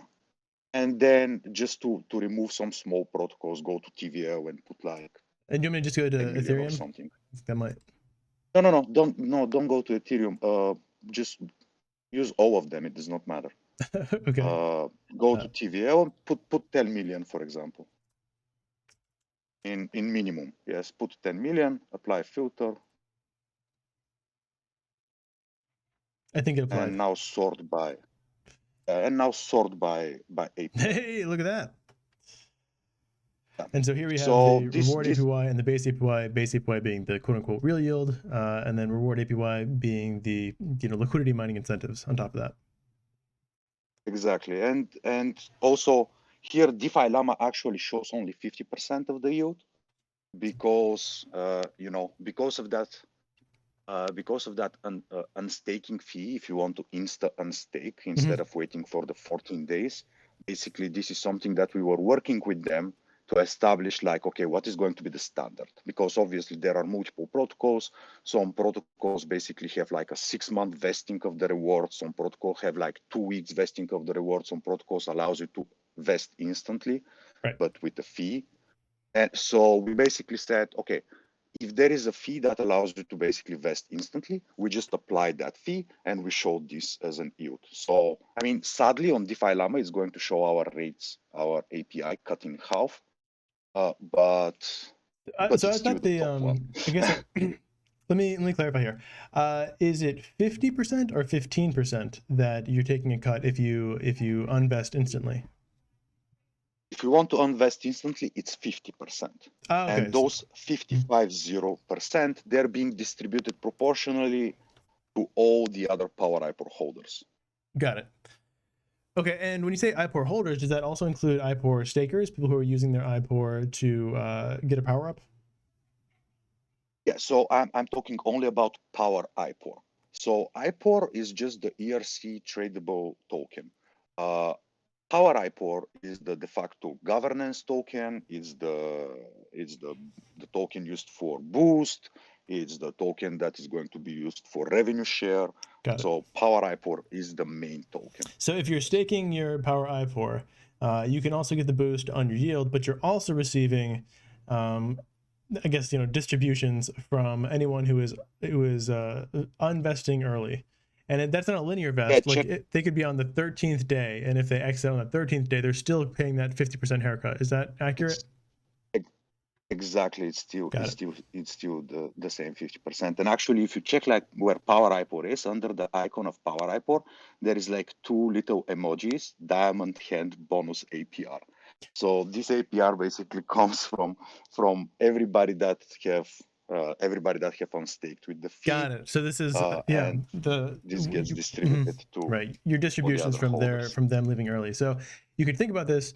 And then just to remove some small protocols, go to TVL and put like And you want me to just go to 10 million or Ethereum? something. That might. No, don't go to Ethereum. Just use all of them. It does not matter. Okay. Go to TVL and put 10 million, for example. In minimum, yes, put 10 million. Apply filter. I think it applied. And now sort by. API. Hey, look at that. Yeah. And so here we have So the this- reward this- APY and the base APY being the quote unquote real yield, and then reward APY being the liquidity mining incentives on top of that. Exactly, and also here DeFi Llama actually shows only 50% of the yield because because of that unstaking fee. If you want to unstake instead of waiting for the 14 days, basically this is something that we were working with them to establish, like, okay, what is going to be the standard? Because obviously there are multiple protocols. Some protocols basically have like a 6-month vesting of the reward. Some protocols have like 2 weeks vesting of the reward. Some protocols allows you to vest instantly, Right. but with a fee. And so we basically said, okay, if there is a fee that allows you to basically vest instantly, we just apply that fee and we show this as an yield. So, I mean, sadly on DeFi Llama, it's going to show our rates, our API cut in half. But So I it's still thought the top one. I guess let me clarify here. Is it 50% or 15% that you're taking a cut if you unvest instantly? If you want to invest instantly, it's 50%. Okay. And those 55.0%, they're being distributed proportionally to all the other Power IPOR holders. Got it. Okay, and when you say IPOR holders, does that also include IPOR stakers, people who are using their IPOR to get a power up? Yeah, so I'm talking only about Power IPOR. So IPOR is just the ERC tradable token. Power IPOR is the de facto governance token. It's the token used for boost. It's the token that is going to be used for revenue share. Got it. So Power IPOR is the main token. So if you're staking your Power IPOR, you can also get the boost on your yield, but you're also receiving, I guess, distributions from anyone who is unvesting early. And that's not a linear vest. Yeah, they could be on the 13th day, and if they exit on the 13th day, they're still paying that 50% haircut. Is that accurate? Exactly. It's still the same 50%. And actually, if you check like where Power IPOR is, under the icon of Power IPOR, there is like 2 little emojis, diamond hand bonus APR. So this APR basically comes from everybody that have unstaked with the fee. Got it. So this is this gets distributed to right. Your distributions from them leaving early. So you could think about this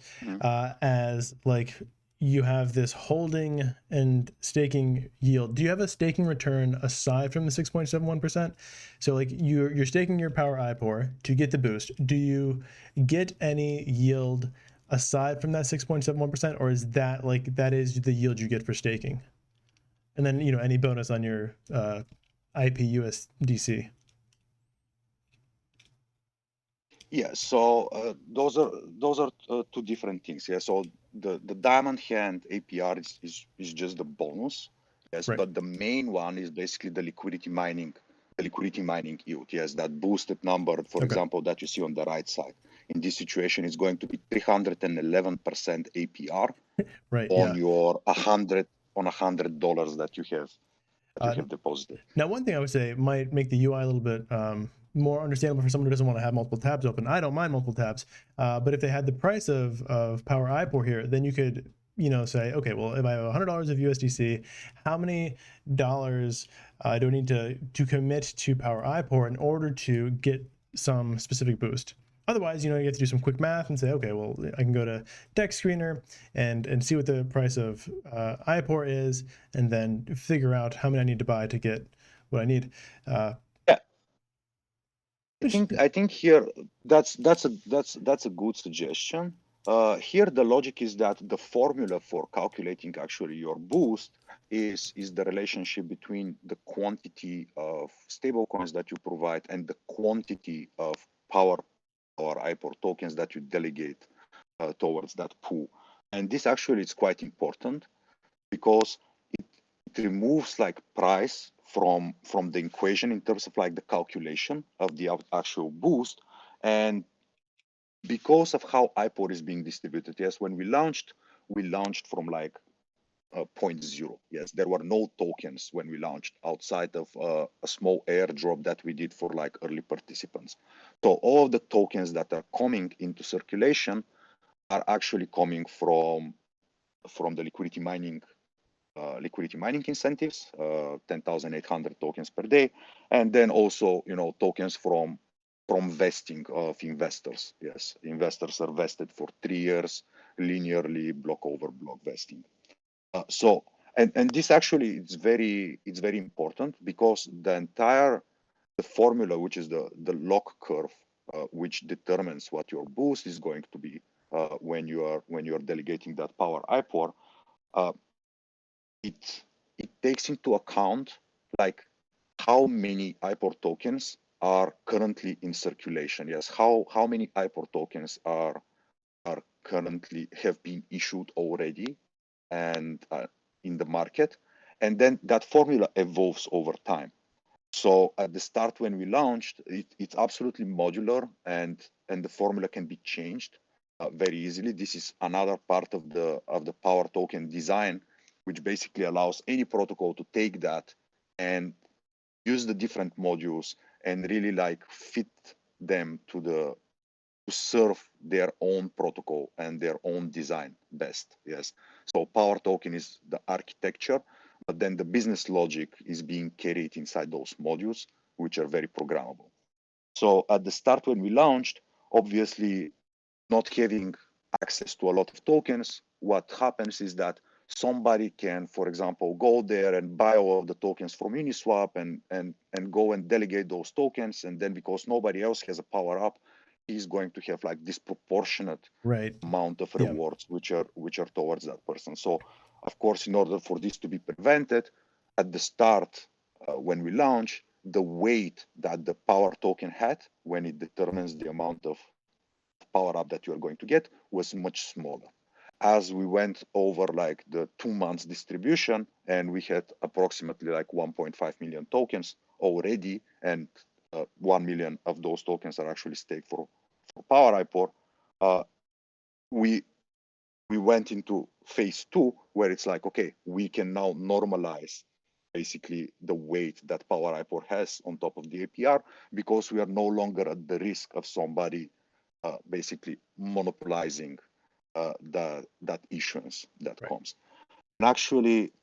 as like you have this holding and staking yield. Do you have a staking return aside from the 6.71%? So like you're staking your Power IPOR to get the boost. Do you get any yield aside from that 6.71%, or is that the yield you get for staking? And then any bonus on your IPUSDC. Yeah, so those are 2 different things. Yeah, so the diamond hand APR is just the bonus. Yes, right. But the main one is basically the liquidity mining yield. Yes, that boosted number, for example, that you see on the right side. In this situation, it's going to be 311% APR right, on your $100 that you have deposited. Now, one thing I would say might make the UI a little bit more understandable for someone who doesn't want to have multiple tabs open. I don't mind multiple tabs, but if they had the price of Power IPOR here, then you could say, okay, well, if I have $100 of USDC, how many dollars do I need to commit to Power IPOR in order to get some specific boost? Otherwise, you have to do some quick math and say, okay, well, I can go to Deck Screener and see what the price of IPOR is, and then figure out how many I need to buy to get what I need. Yeah, I think here that's a good suggestion. Here the logic is that the formula for calculating actually your boost is the relationship between the quantity of stablecoins that you provide and the quantity of power or IPOR tokens that you delegate towards that pool. And this actually is quite important because it removes like price from the equation in terms of like the calculation of the actual boost. And because of how IPOR is being distributed, yes, when we launched from like 0.0. Yes, there were no tokens when we launched outside of a small airdrop that we did for like early participants. So all of the tokens that are coming into circulation are actually coming from the liquidity mining incentives, 10,800 tokens per day, and then also tokens from vesting of investors. Yes, investors are vested for 3 years linearly, block over block vesting. So this actually it's very important because the formula, which is the lock curve, which determines what your boost is going to be when you are delegating that power IPOR, it takes into account like how many IPOR tokens are currently in circulation. Yes, how many IPOR tokens are currently have been issued already and in the market, and then that formula evolves over time. So at the start when we launched, it's absolutely modular, and the formula can be changed very easily. This is another part of the power token design, which basically allows any protocol to take that and use the different modules and really like fit them to serve their own protocol and their own design best. Yes. So power token is the architecture, but then the business logic is being carried inside those modules, which are very programmable. So at the start when we launched, obviously not having access to a lot of tokens, what happens is that somebody can, for example, go there and buy all of the tokens from Uniswap and go and delegate those tokens. And then because nobody else has a power up, he's going to have like disproportionate amount of rewards, which are towards that person. So of course, in order for this to be prevented, at the start, when we launch, the weight that the power token had when it determines the amount of power up that you are going to get was much smaller. As we went over like the 2 months distribution, and we had approximately like 1.5 million tokens already, and 1 million of those tokens are actually staked for power IPOR, we went into phase 2, where it's like, okay, we can now normalize basically the weight that power IPOR has on top of the APR, because we are no longer at the risk of somebody basically monopolizing that issuance that comes. And actually,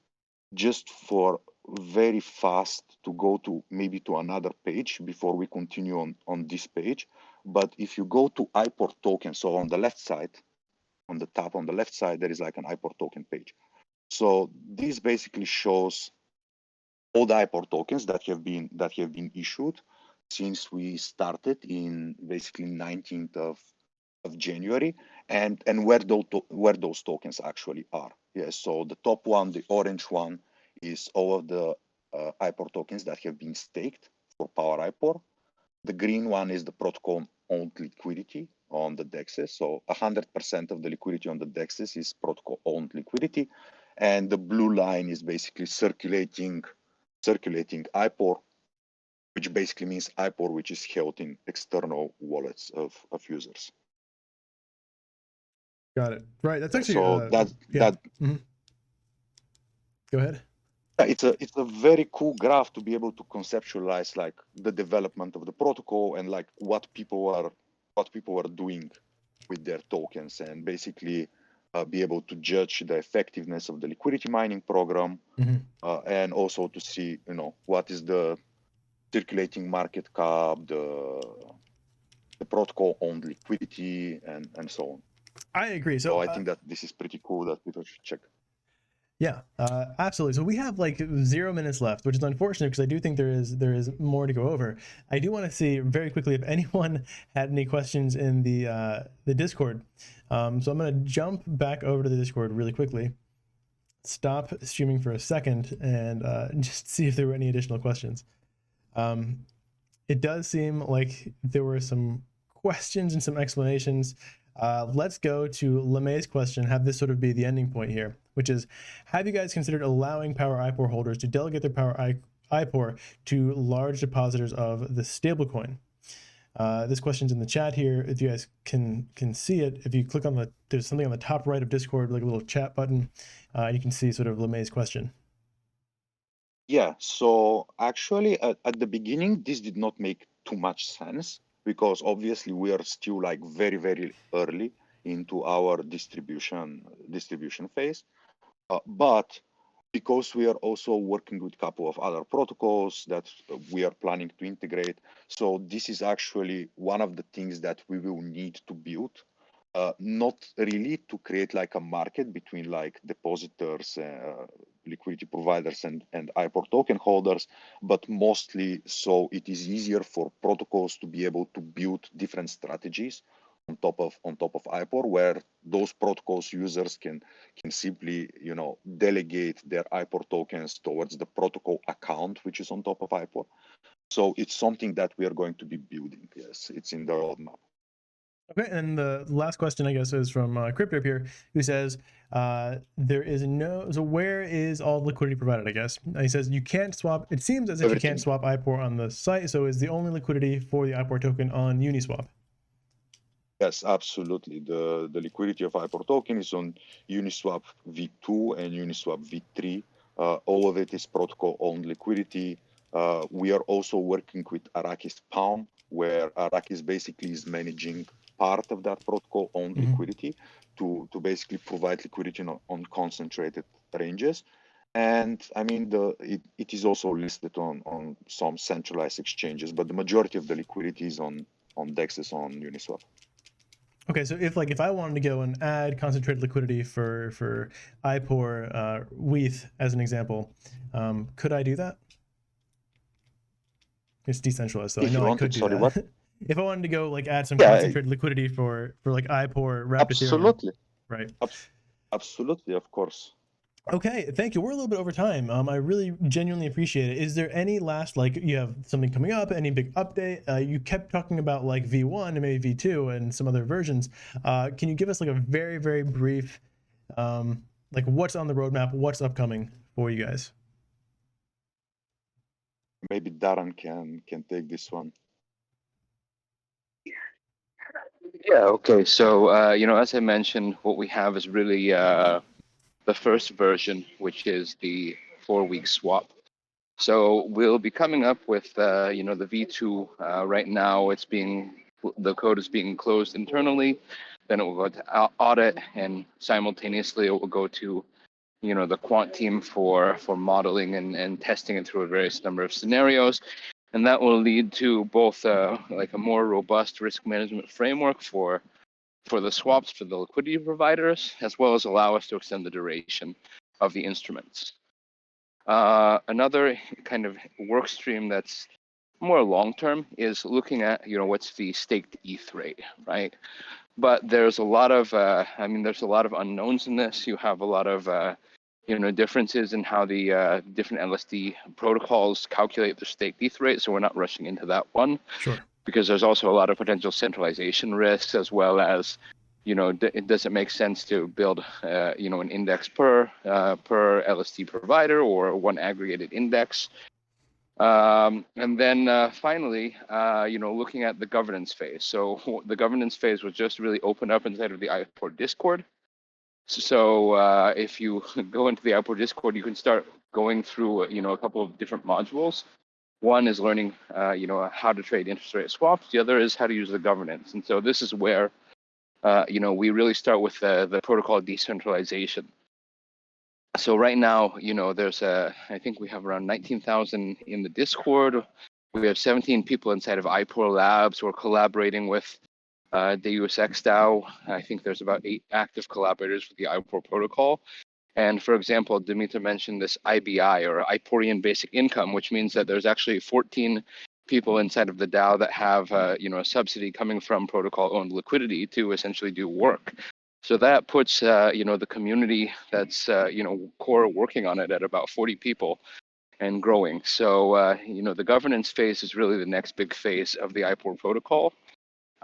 just for very fast to go to maybe to another page before we continue on this page, but if you go to IPOR token, so on the left side, on the top on the left side, there is like an IPOR token page. So this basically shows all the IPOR tokens that have been issued since we started in basically 19th of January, and where those tokens actually are. Yes, so the top one, the orange one, is all of the IPOR tokens that have been staked for Power IPOR. The green one is the protocol-owned liquidity on the DEXs. So 100% of the liquidity on the DEXs is protocol-owned liquidity, and the blue line is basically circulating IPOR, which basically means IPOR which is held in external wallets of users. Got it. Right. That's actually so that. Mm-hmm. Go ahead. It's a very cool graph to be able to conceptualize like the development of the protocol and like what people are doing with their tokens, and basically be able to judge the effectiveness of the liquidity mining program, and also to see what is the circulating market cap, the protocol on liquidity and so on. I agree. So So I think that this is pretty cool that people should check. yeah, absolutely. So we have like 0 minutes left, which is unfortunate because I do think there is more to go over. I do want to see very quickly if anyone had any questions in the Discord. So I'm gonna jump back over to the Discord really quickly, stop streaming for a second, and just see if there were any additional questions. It does seem like there were some questions and some explanations. Let's go to LeMay's question, have this sort of be the ending point here, which is, have you guys considered allowing Power IPOR holders to delegate their Power IPOR to large depositors of the stablecoin? This question's in the chat here. If you guys can see it, if you click on there's something on the top right of Discord, like a little chat button, you can see sort of LeMay's question. Yeah, so actually at the beginning, this did not make too much sense because obviously we are still like very, very early into our distribution phase. But because we are also working with a couple of other protocols that we are planning to integrate, so this is actually one of the things that we will need to build. Not really to create like a market between like depositors, liquidity providers and IPOR token holders, but mostly so it is easier for protocols to be able to build different strategies on top of IPOR, where those protocols users can simply delegate their IPOR tokens towards the protocol account which is on top of IPOR. So it's something that we are going to be building. Yes, it's in the roadmap. Okay, and the last question, I guess, is from Crypto here, who says, there is no, so where is all liquidity provided, I guess? He says, you can't swap, it seems as if you can't swap IPOR on the site, so is the only liquidity for the IPOR token on Uniswap? Yes, absolutely. The liquidity of IPOR token is on Uniswap v2 and Uniswap v3. All of it is protocol-owned liquidity. We are also working with Arrakis Palm, where Arrakis basically is managing part of that protocol-owned liquidity to basically provide liquidity on concentrated ranges. And I mean, it is also listed on some centralized exchanges, but the majority of the liquidity is on DEXs on Uniswap. Okay, so if I wanted to go and add concentrated liquidity for IPOR WETH as an example, could I do that? It's decentralized, so I know I could do that. What? If I wanted to go like add some concentrated liquidity for like IPOR wrapped absolutely. Ethereum, right? Absolutely, of course. Okay, thank you. We're a little bit over time. I really genuinely appreciate it. Is there any last, like, you have something coming up, any big update? You kept talking about like V1 and maybe V2 and some other versions. Can you give us like a very, very brief, like what's on the roadmap, what's upcoming for you guys? Maybe Darren can take this one. Yeah, okay. So, as I mentioned, what we have is really the first version, which is the 4-week swap. So we'll be coming up with, the V2. Right now, the code is being closed internally. Then it will go to audit, and simultaneously it will go to, the quant team for modeling and testing it through a various number of scenarios. And that will lead to both like a more robust risk management framework for the swaps for the liquidity providers, as well as allow us to extend the duration of the instruments. Another kind of work stream that's more long-term is looking at, what's the staked ETH rate, right? But there's a lot of, there's a lot of unknowns in this. You have a lot of, differences in how the different LSD protocols calculate the staked ETH rate. So we're not rushing into that one. Sure. Because there's also a lot of potential centralization risks, as well as, it doesn't make sense to build, an index per LSD provider or one aggregated index. And then finally, looking at the governance phase. So the governance phase was just really opened up inside of the IPOR Discord. So if you go into the IPOR Discord, you can start going through, a couple of different modules. One is learning, how to trade interest rate swaps. The other is how to use the governance. And so this is where, we really start with the protocol decentralization. So right now, there's I think we have around 19,000 in the Discord. We have 17 people inside of IPOR Labs who are collaborating with Deus Ex DAO. I think there's about 8 active collaborators with the IPOR protocol. And for example, Dimitar mentioned this IBI, or IPORian Basic Income, which means that there's actually 14 people inside of the DAO that have a subsidy coming from protocol-owned liquidity to essentially do work. So that puts the community that's core working on it at about 40 people and growing. So the governance phase is really the next big phase of the IPOR protocol.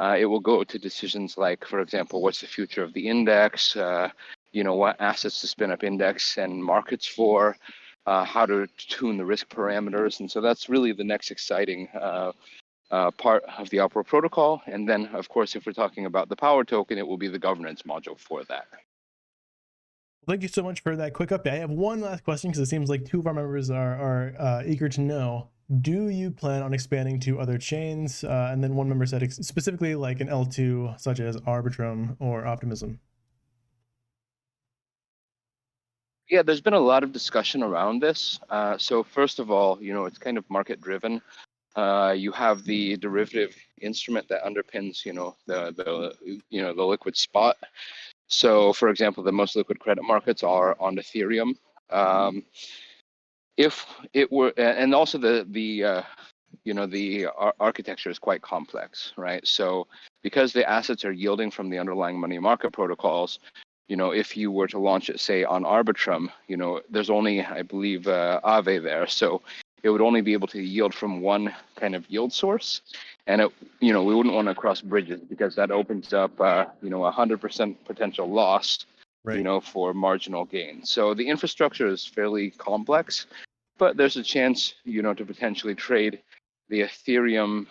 It will go to decisions like, for example, what's the future of the index, what assets to spin up index and markets for, how to tune the risk parameters. And so that's really the next exciting part of the IPOR protocol. And then, of course, if we're talking about the power token, it will be the governance module for that. Thank you so much for that quick update. I have one last question because it seems like 2 of our members are eager to know. Do you plan on expanding to other chains? And then one member said specifically like an L2 such as Arbitrum or Optimism. Yeah, there's been a lot of discussion around this. So first of all, it's kind of market driven. You have the derivative instrument that underpins, the liquid spot. So, for example, the most liquid credit markets are on Ethereum. If it were, and also the architecture is quite complex, right? So, because the assets are yielding from the underlying money market protocols, if you were to launch it, say, on Arbitrum, there's only, I believe, Aave there. So it would only be able to yield from one kind of yield source. And we wouldn't want to cross bridges because that opens up, 100% potential loss, Right. for marginal gain. So the infrastructure is fairly complex, but there's a chance, to potentially trade the Ethereum